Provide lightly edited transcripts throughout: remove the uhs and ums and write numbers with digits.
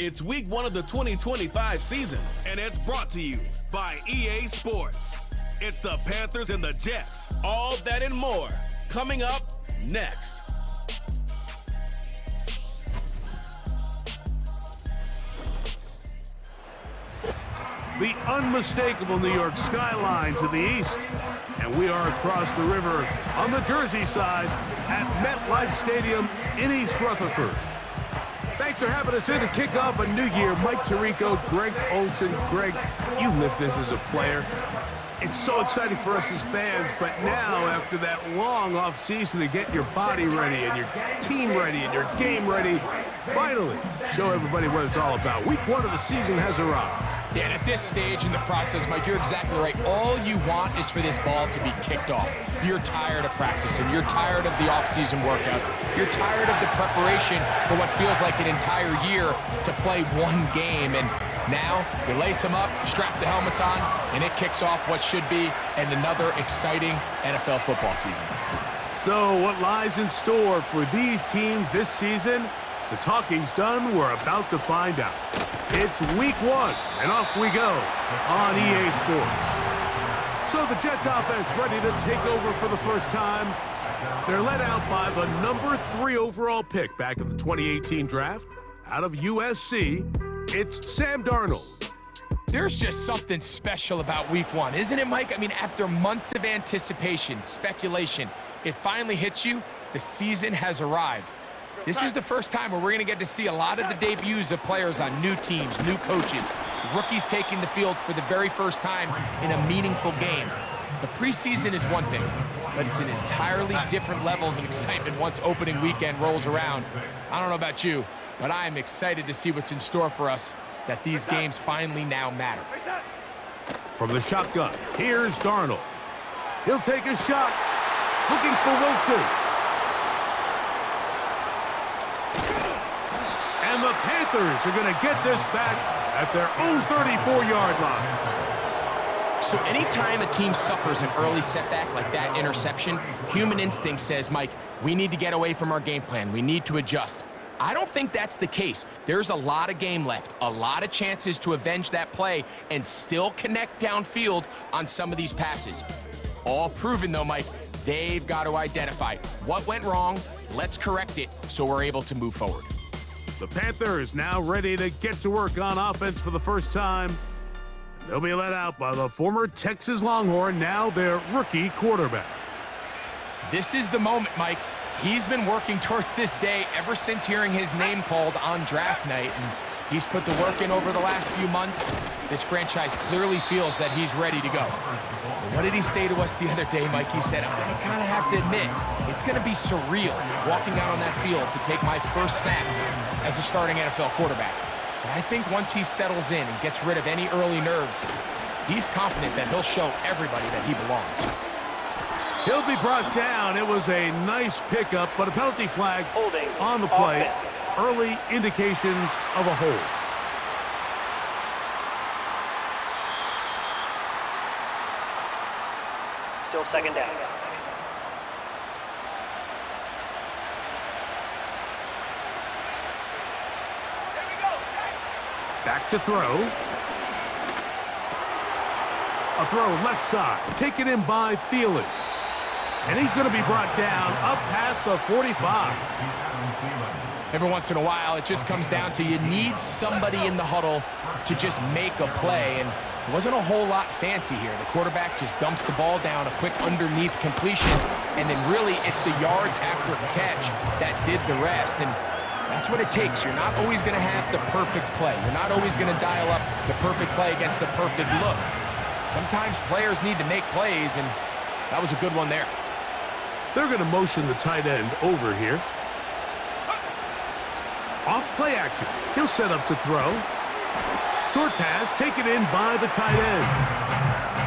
It's week 1 of the 2025 season, and it's brought to you by EA Sports. It's the Panthers and the Jets. All that and more coming up next. The unmistakable New York skyline to the east, and we are across the river on the Jersey side at MetLife Stadium in East Rutherford. Thanks for having us in to kick off a new year. Mike Tirico, Greg Olson. Greg, you lived this as a player. It's so exciting for us as fans, but now after that long off season to get your body ready and your team ready and your game ready, finally show everybody what it's all about. Week 1 of the season has arrived. Yeah, and at this stage in the process, Mike, you're exactly right. All you want is for this ball to be kicked off. You're tired of practicing. You're tired of the off-season workouts. You're tired of the preparation for what feels like an entire year to play one game. And now you lace them up, strap the helmets on, and it kicks off what should be another exciting NFL football season. So what lies in store for these teams this season? The talking's done. We're about to find out. It's week 1, and off we go on EA Sports. So the Jets offense ready to take over for the first time. They're led out by the number 3 overall pick back in the 2018 draft out of USC. It's Sam Darnold. There's just something special about week 1, isn't it, Mike? I mean, after months of anticipation, speculation, it finally hits you. The season has arrived. This is the first time where we're going to get to see a lot of the debuts of players on new teams, new coaches, rookies taking the field for the very first time in a meaningful game. The preseason is one thing, but it's an entirely different level of excitement once opening weekend rolls around. I don't know about you, but I'm excited to see what's in store for us, that these games finally now matter. From the shotgun, here's Darnold. He'll take a shot, looking for Wilson. And the Panthers are going to get this back at their own 34-yard line. So anytime a team suffers an early setback like that interception, human instinct says, Mike, we need to get away from our game plan. We need to adjust. I don't think that's the case. There's a lot of game left, a lot of chances to avenge that play and still connect downfield on some of these passes. All proven, though, Mike, they've got to identify what went wrong, let's correct it so we're able to move forward. The Panthers now ready to get to work on offense for the first time. They'll be led out by the former Texas Longhorn, now their rookie quarterback. This is the moment, Mike. He's been working towards this day ever since hearing his name called on draft night, and he's put the work in over the last few months. This franchise clearly feels that he's ready to go. But what did he say to us the other day, Mike? He said, I kind of have to admit, it's going to be surreal walking out on that field to take my first snap as a starting NFL quarterback. But I think once he settles in and gets rid of any early nerves, he's confident that he'll show everybody that he belongs. He'll be brought down. It was a nice pickup, but a penalty flag on the play. Early indications of a hold. Still second down. Back to throw. A throw left side. Taken in by Thielen. And he's going to be brought down up past the 45. Every once in a while, it just comes down to you need somebody in the huddle to just make a play. And it wasn't a whole lot fancy here. The quarterback just dumps the ball down, a quick underneath completion. And then really, it's the yards after catch that did the rest. And that's what it takes. You're not always going to have the perfect play. You're not always going to dial up the perfect play against the perfect look. Sometimes players need to make plays, and that was a good one there. They're going to motion the tight end over here. Off play action. He'll set up to throw. Short pass taken in by the tight end.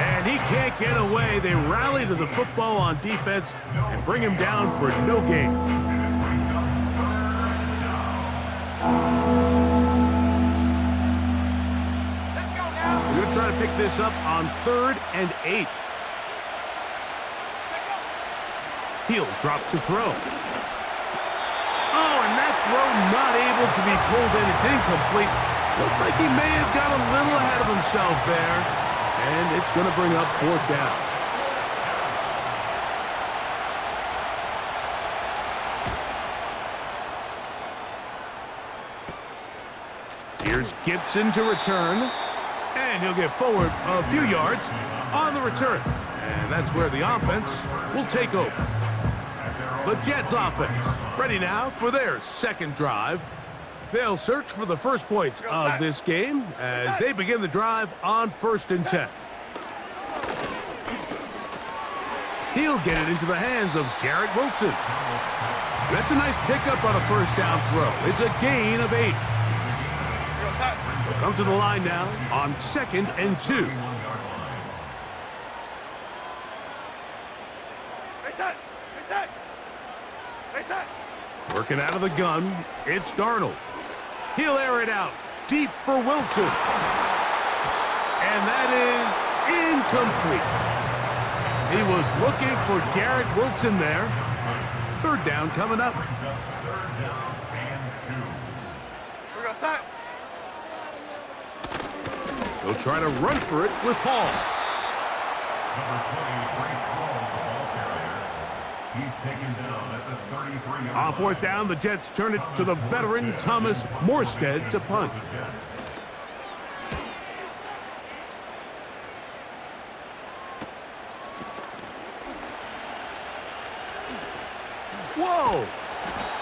And he can't get away. They rally to the football on defense and bring him down for no gain. We're going to try to pick this up on 3rd and 8. He'll drop to throw. Oh, and that throw not able to be pulled in. It's incomplete. Looked like he may have got a little ahead of himself there. And it's going to bring up 4th down. Here's Gibson to return. And he'll get forward a few yards on the return. And that's where the offense will take over. The Jets offense ready now for their 2nd drive. They'll search for the first points of this game as they begin the drive on 1st and 10. He'll get it into the hands of Garrett Wilson. That's a nice pickup on a 1st down throw. It's a gain of 8. He'll come to the line now on 2nd and 2. Working out of the gun, it's Darnold. He'll air it out deep for Wilson. And that is incomplete. He was looking for Garrett Wilson there. 3rd down coming up. He'll try to run for it with Hall. On 4th down, the Jets turn it to the veteran Thomas Morstead to punt. Whoa!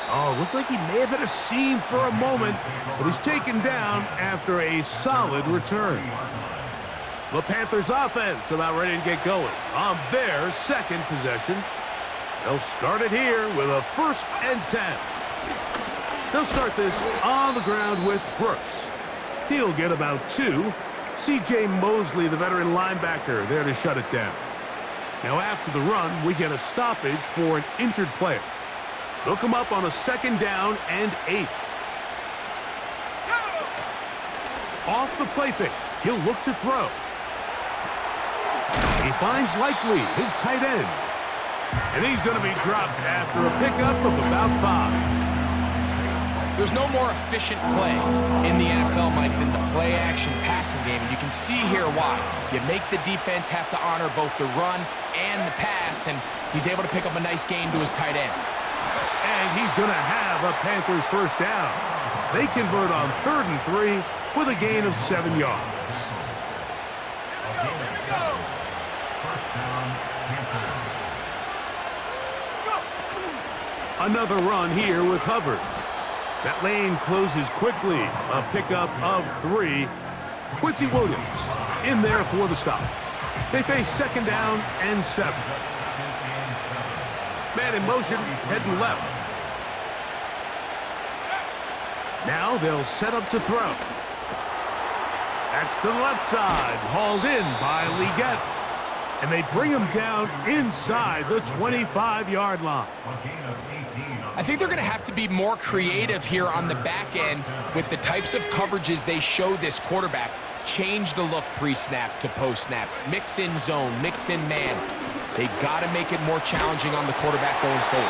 Oh, looked like he may have hit a seam for a moment, but he's taken down after a solid return. The Panthers offense about ready to get going on their 2nd possession. They'll start it here with a 1st and 10. They'll start this on the ground with Brooks. He'll get about 2. C.J. Mosley, the veteran linebacker, there to shut it down. Now after the run, we get a stoppage for an injured player. They'll come up on a 2nd down and 8. Off the play fake, he'll look to throw. He finds Likely, his tight end. And he's going to be dropped after a pickup of about 5. There's no more efficient play in the NFL, Mike, than the play-action passing game. And you can see here why. You make the defense have to honor both the run and the pass, and he's able to pick up a nice gain to his tight end. And he's going to have a Panthers 1st down. They convert on 3rd and 3 with a gain of 7 yards. Another run here with Hubbard. That lane closes quickly. A pickup of 3. Quincy Williams in there for the stop. They face 2nd down and 7. Man in motion, heading left. Now they'll set up to throw. That's to the left side, hauled in by Leggett. And they bring him down inside the 25-yard line. I think they're going to have to be more creative here on the back end with the types of coverages they show this quarterback. Change the look pre-snap to post-snap. Mix in zone, mix in man. They got to make it more challenging on the quarterback going forward.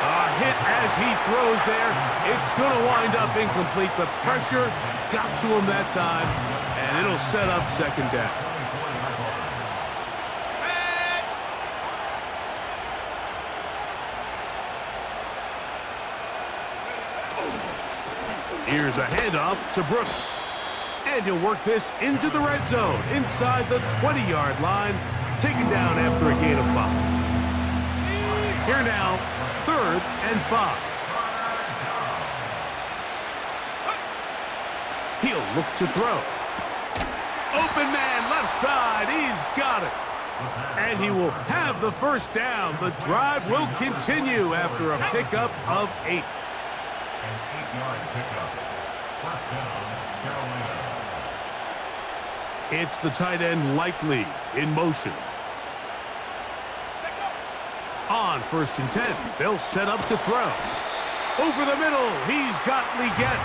A hit as he throws there. It's going to wind up incomplete. The pressure got to him that time, and it'll set up 2nd down. Here's a handoff to Brooks. And he'll work this into the red zone, inside the 20-yard line, taken down after a gain of 5. Here now, 3rd and 5. He'll look to throw. Open man, left side, he's got it. And he will have the 1st down. The drive will continue after a pickup of 8. It's the tight end Likely in motion. On 1st and 10, they'll set up to throw. Over the middle, he's got Leggett.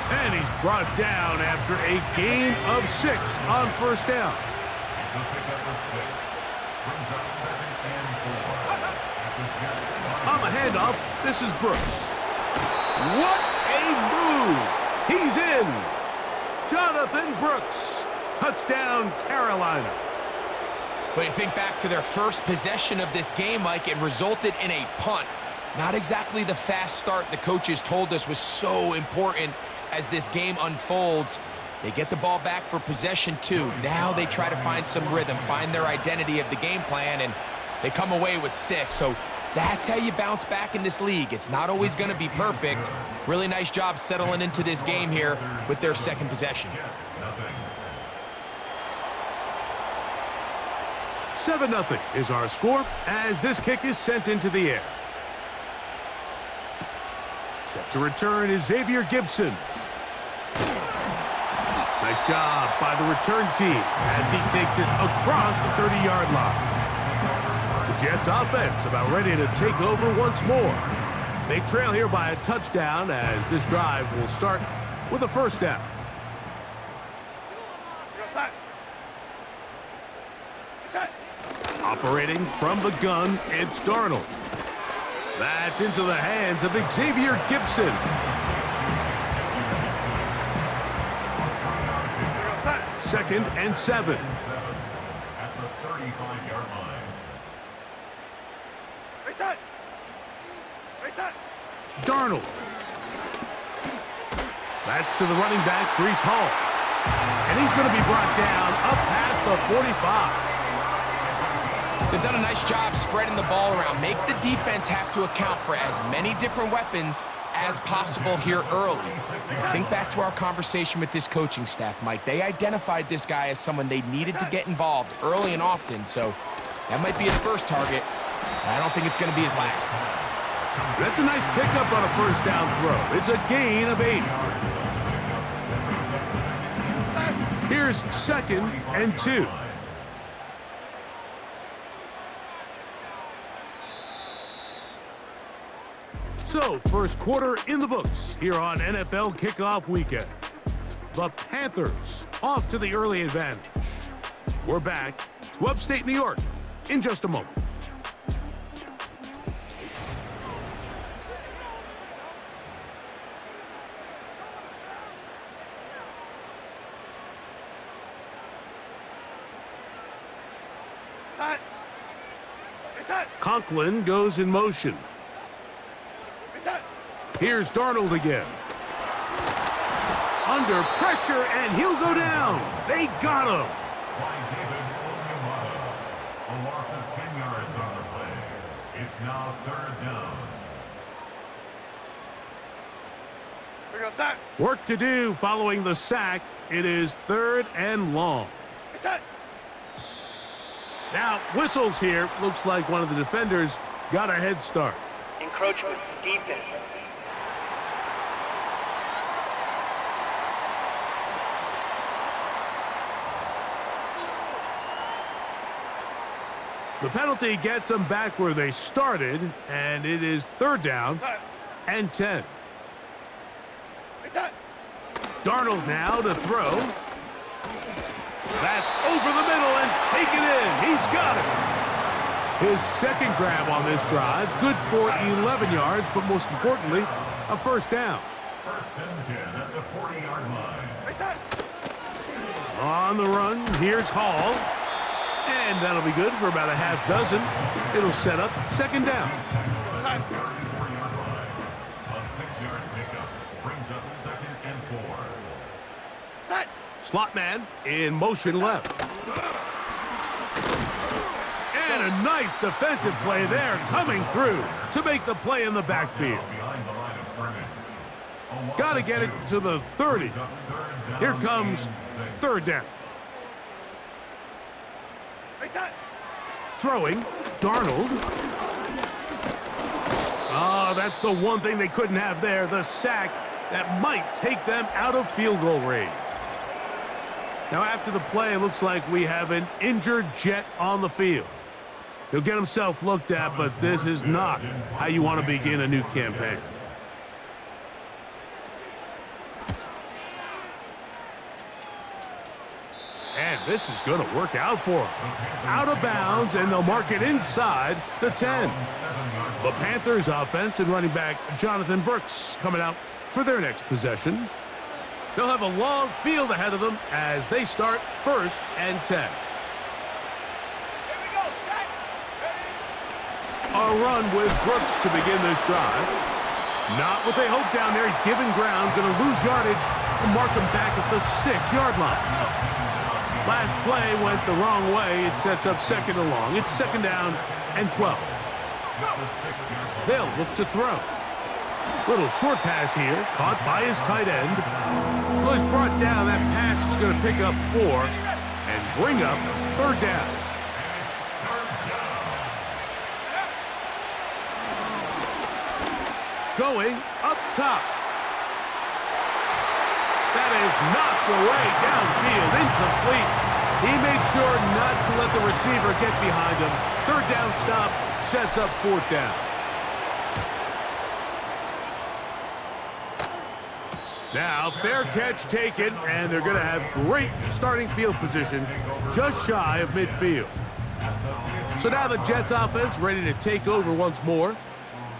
And he's brought down after a gain of 6 on 1st down. On the handoff, this is Brooks. What a move! He's in! Jonathan Brooks. Touchdown, Carolina. But you think back to their first possession of this game, Mike, it resulted in a punt. Not exactly the fast start the coaches told us was so important as this game unfolds. They get the ball back for possession 2. Now they try to find some rhythm, find their identity of the game plan, and they come away with 6. So that's how you bounce back in this league. It's not always going to be perfect. Really nice job settling into this game here with their second possession. 7-0 is our score as this kick is sent into the air. Set to return is Xavier Gibson. Nice job by the return team as he takes it across the 30-yard line. The Jets offense about ready to take over once more. They trail here by a touchdown as this drive will start with a first down. Operating from the gun, it's Darnold. That's into the hands of Xavier Gibson. Second and 7. At the 35-yard line. Darnold. That's to the running back, Breece Hall. And he's going to be brought down up past the 45. They've done a nice job spreading the ball around. Make the defense have to account for as many different weapons as possible here early. Think back to our conversation with this coaching staff, Mike. They identified this guy as someone they needed to get involved early and often, so that might be his first target. I don't think it's going to be his last. That's a nice pickup on a first down throw. It's a gain of 8. Here's second and 2. So, first quarter in the books here on NFL Kickoff Weekend. The Panthers off to the early advantage. We're back to upstate New York in just a moment. Conklin goes in motion. Here's Darnold again. Under pressure, and he'll go down. They got him. A loss of 10 yards on the play. It's now third down. Work to do following the sack. It is third and long. Now, whistles here. Looks like one of the defenders got a head start. Encroachment, defense. The penalty gets them back where they started, and it is third down and 10. Darnold now to throw. That's over the middle and taken in. He's got it. His second grab on this drive, good for 11 yards, but most importantly, a first down. First and 10 at the 40-yard line. On the run, here's Hall. And that'll be good for about a half dozen. It'll set up second down. A 34-yard line. A 6-yard pickup brings up second and 4. Slot man in motion left. And a nice defensive play there coming through to make the play in the backfield. Behind the line of scrimmage. Got to get it to the 30. Here comes third down. Throwing, Darnold. Oh, that's the one thing they couldn't have there, the sack that might take them out of field goal range. Now, after the play, it looks like we have an injured Jet on the field. He'll get himself looked at, but this is not how you want to begin a new campaign. And this is going to work out for them. Out of bounds, and they'll mark it inside the 10. The Panthers offense and running back Jonathan Brooks coming out for their next possession. They'll have a long field ahead of them as they start 1st and 10. A run with Brooks to begin this drive. Not what they hoped down there. He's giving ground, going to lose yardage, and mark him back at the 6-yard line. Last play went the wrong way. It sets up 2nd and long. It's 2nd down and 12. They'll look to throw. Little short pass here, caught by his tight end. Well, he's brought down. That pass is going to pick up 4 and bring up 3rd down. Going up top. That is knocked away downfield, incomplete. He made sure not to let the receiver get behind him. 3rd down stop sets up 4th down. Now, fair catch taken, and they're going to have great starting field position just shy of midfield. So now the Jets offense ready to take over once more.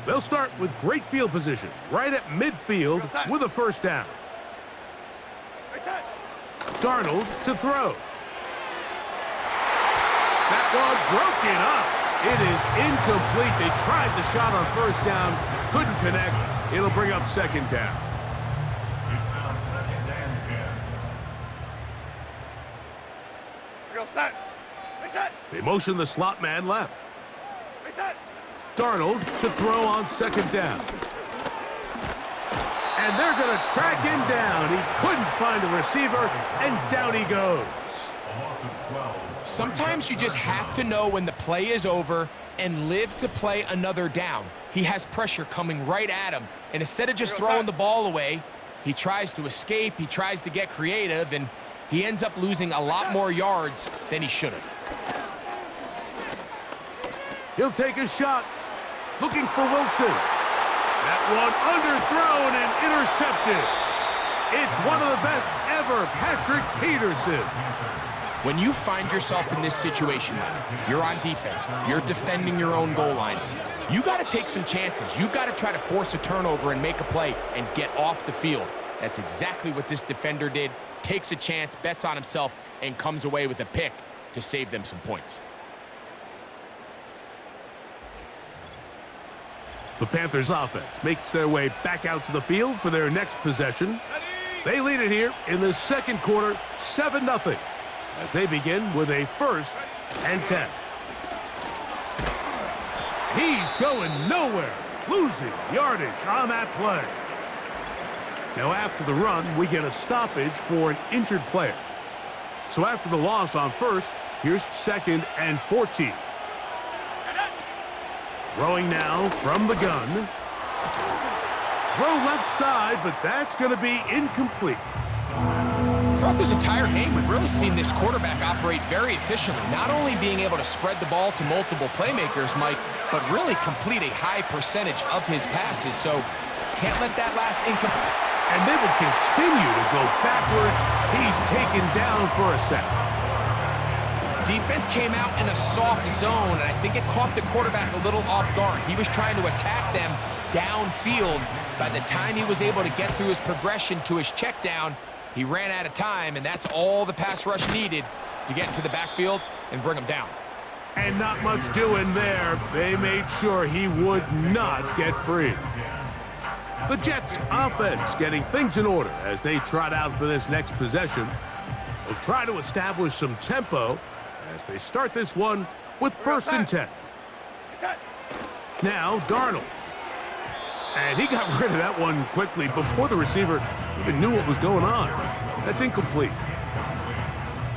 They'll start with great field position right at midfield with a 1st down. Darnold to throw. That one broken up. It is incomplete. They tried the shot on 1st down, couldn't connect. It'll bring up 2nd down. It's now 2nd and 10. They motion the slot man left. Darnold to throw on 2nd down. And they're going to track him down. He couldn't find a receiver, and down he goes. Sometimes you just have to know when the play is over and live to play another down. He has pressure coming right at him, and instead of just throwing the ball away, he tries to escape, he tries to get creative, and he ends up losing a lot more yards than he should have. He'll take a shot, looking for Wilson. That one underthrown and intercepted. It's one of the best ever, Patrick Peterson. When you find yourself in this situation, you're on defense, you're defending your own goal line, you got to take some chances. You got to try to force a turnover and make a play and get off the field. That's exactly what this defender did. Takes a chance, bets on himself, and comes away with a pick to save them some points. The Panthers offense makes their way back out to the field for their next possession. They lead it here in the 2nd quarter, 7-0, as they begin with a 1st and 10. He's going nowhere, losing yardage on that play. Now after the run, we get a stoppage for an injured player. So after the loss on 1st, here's 2nd and 14. Throwing now from the gun. Throw left side, but that's going to be incomplete. Throughout this entire game, we've really seen this quarterback operate very efficiently, not only being able to spread the ball to multiple playmakers, Mike, but really complete a high percentage of his passes, so can't let that last incomplete. And they will continue to go backwards. He's taken down for a sack. Defense came out in a soft zone, and I think it caught the quarterback a little off guard. He was trying to attack them downfield. By the time he was able to get through his progression to his check down, he ran out of time, and that's all the pass rush needed to get into the backfield and bring him down. And not much doing there. They made sure he would not get free. The Jets offense getting things in order as they trot out for this next possession. They'll try to establish some tempo as they start this one with 1st and 10. Now Darnold. And he got rid of that one quickly before the receiver even knew what was going on. That's incomplete.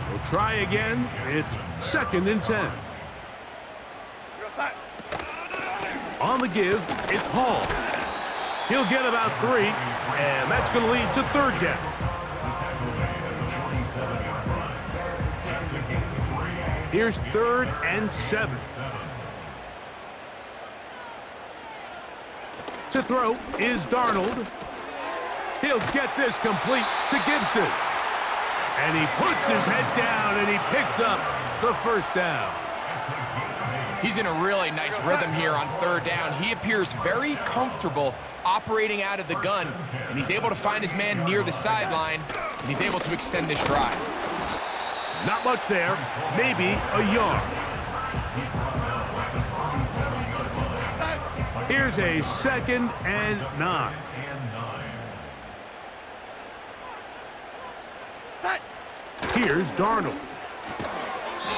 They'll try again. It's 2nd and 10. On the give, it's Hall. He'll get about 3, and that's going to lead to 3rd down. Here's 3rd and 7. To throw is Darnold. He'll get this complete to Gibson. And he puts his head down, and he picks up the first down. He's in a really nice rhythm here on third down. He appears very comfortable operating out of the gun, and he's able to find his man near the sideline, and he's able to extend this drive. Not much there, maybe a yard. Here's a 2nd and 9. Here's Darnold.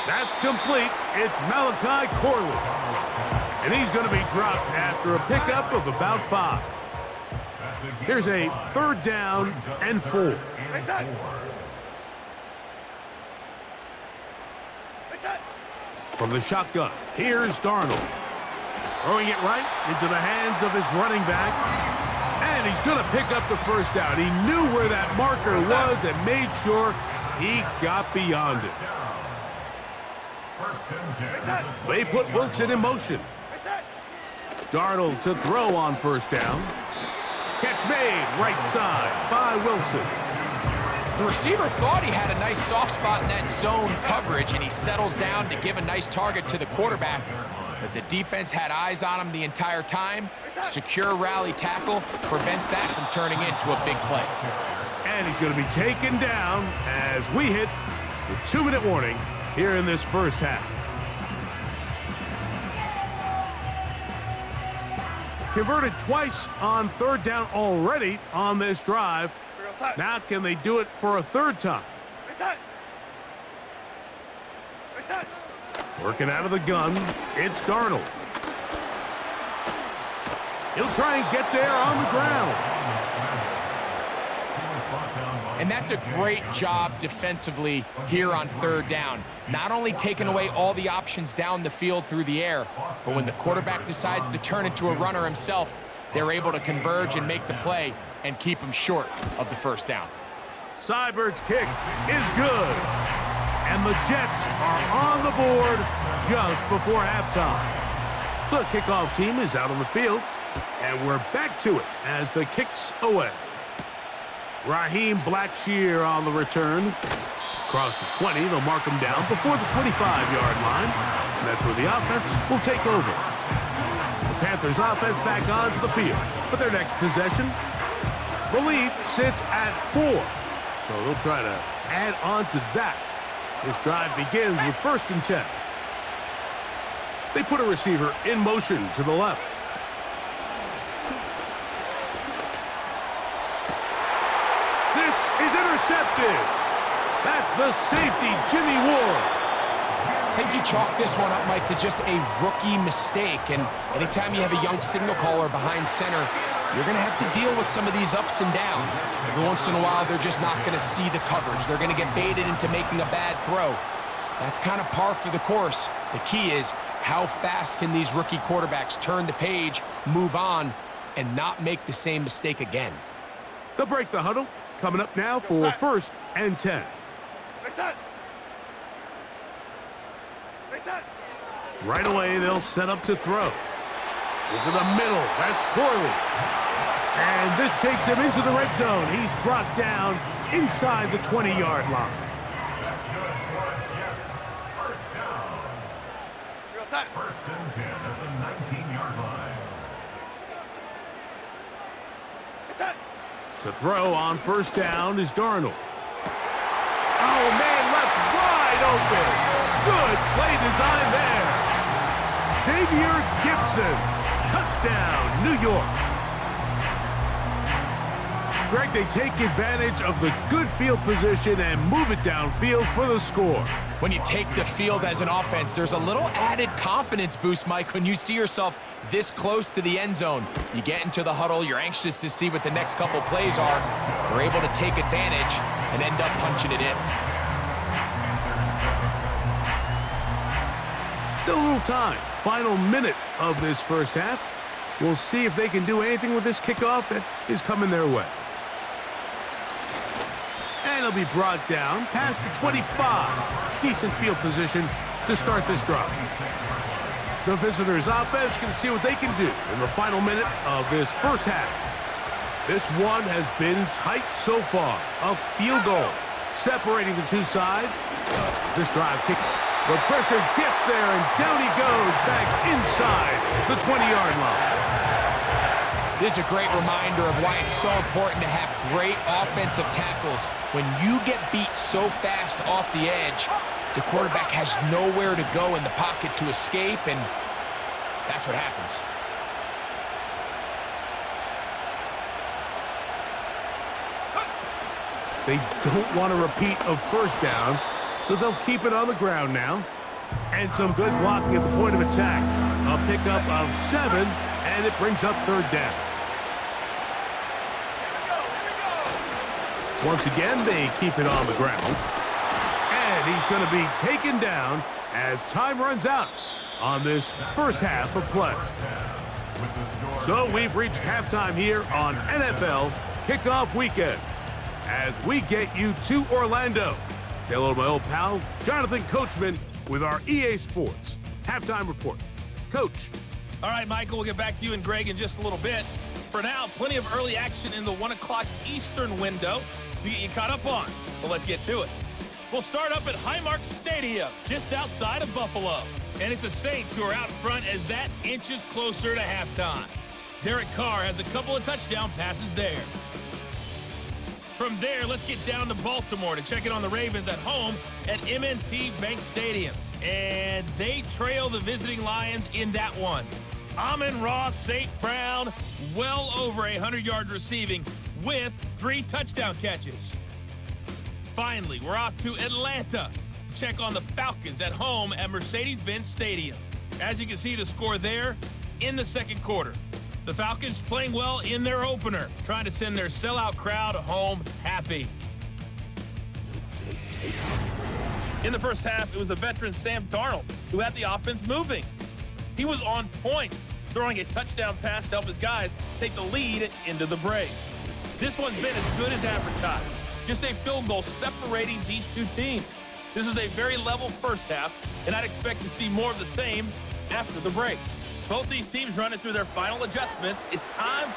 That's complete. It's Malachi Corley. And he's going to be dropped after a pickup of about 5. Here's a 3rd down and 4. From the shotgun, here's Darnold. Throwing it right into the hands of his running back. And he's going to pick up the first down. He knew where that marker was and made sure he got beyond it. They put Wilson in motion. Darnold to throw on 1st down. Catch made right side by Wilson. The receiver thought he had a nice soft spot in that zone coverage, and he settles down to give a nice target to the quarterback. But the defense had eyes on him the entire time. Secure rally tackle prevents that from turning into a big play. And he's going to be taken down as we hit the 2-minute warning here in this first half. Converted twice on 3rd down already on this drive. Now can they do it for a 3rd time? Working out of the gun, it's Darnold. He'll try and get there on the ground. And that's a great job defensively here on 3rd down. Not only taking away all the options down the field through the air, but when the quarterback decides to turn into a runner himself, they're able to converge and make the play and keep him short of the 1st down. Seibert's kick is good. And the Jets are on the board just before halftime. The kickoff team is out on the field, and we're back to it as the kick's away. Raheem Blackshear on the return. Across the 20, they'll mark him down before the 25-yard line. And that's where the offense will take over. The Panthers offense back onto the field for their next possession. The lead sits at 4, so they'll try to add on to that. This drive begins with 1st and 10. They put a receiver in motion to the left. This is intercepted. That's the safety, Jimmy Ward. I think you chalk this one up, Mike, to just a rookie mistake. And anytime you have a young signal caller behind center, you're going to have to deal with some of these ups and downs. Every once in a while, they're just not going to see the coverage. They're going to get baited into making a bad throw. That's kind of par for the course. The key is how fast can these rookie quarterbacks turn the page, move on, and not make the same mistake again. They'll break the huddle. Coming up now for 1st and 10. Right away, they'll set up to throw. Over the middle, that's Corley. And this takes him into the red zone. He's brought down inside the 20-yard line. That's good for the Jets. 1st down. 1st and 10 at the 19-yard line. To throw on 1st down is Darnold. Oh, man, left wide open. Good play design there. Xavier Gibson. Touchdown, New York. Greg, they take advantage of the good field position and move it downfield for the score. When you take the field as an offense, there's a little added confidence boost, Mike, when you see yourself this close to the end zone. You get into the huddle, you're anxious to see what the next couple plays are. They're able to take advantage and end up punching it in. Still a little time. Final minute of this first half. We'll see if they can do anything with this kickoff that is coming their way. And it'll be brought down past the 25. Decent field position to start this drive. The visitors' offense can see what they can do in the final minute of this first half. This one has been tight so far. A field goal separating the two sides. This drive kick. The pressure gets there, and down he goes back inside the 20-yard line. This is a great reminder of why it's so important to have great offensive tackles. When you get beat so fast off the edge, the quarterback has nowhere to go in the pocket to escape, and that's what happens. They don't want a repeat of first down, so they'll keep it on the ground now. And some good blocking at the point of attack. A pickup of 7, and it brings up third down. Once again, they keep it on the ground. And he's going to be taken down as time runs out on this first half of play. So we've reached halftime here on NFL Kickoff Weekend as we get you to Orlando. Say hello to my old pal, Jonathan Coachman, with our EA Sports Halftime Report. Coach. All right, Michael, we'll get back to you and Greg in just a little bit. For now, plenty of early action in the 1 o'clock Eastern window to get you caught up on. So let's get to it. We'll start up at Highmark Stadium, just outside of Buffalo. And it's the Saints who are out front as that inches closer to halftime. Derek Carr has a couple of touchdown passes there. From there, let's get down to Baltimore to check in on the Ravens at home at M&T Bank Stadium. And they trail the visiting Lions in that one. Amon-Ra St. Brown, well over 100 yards receiving with 3 touchdown catches. Finally, we're off to Atlanta to check on the Falcons at home at Mercedes-Benz Stadium. As you can see, the score there in the second quarter. The Falcons playing well in their opener, trying to send their sellout crowd home happy. In the first half, it was the veteran Sam Darnold who had the offense moving. He was on point, throwing a touchdown pass to help his guys take the lead into the break. This one's been as good as advertised. Just a field goal separating these two teams. This was a very level first half, and I'd expect to see more of the same after the break. Both these teams running through their final adjustments. It's time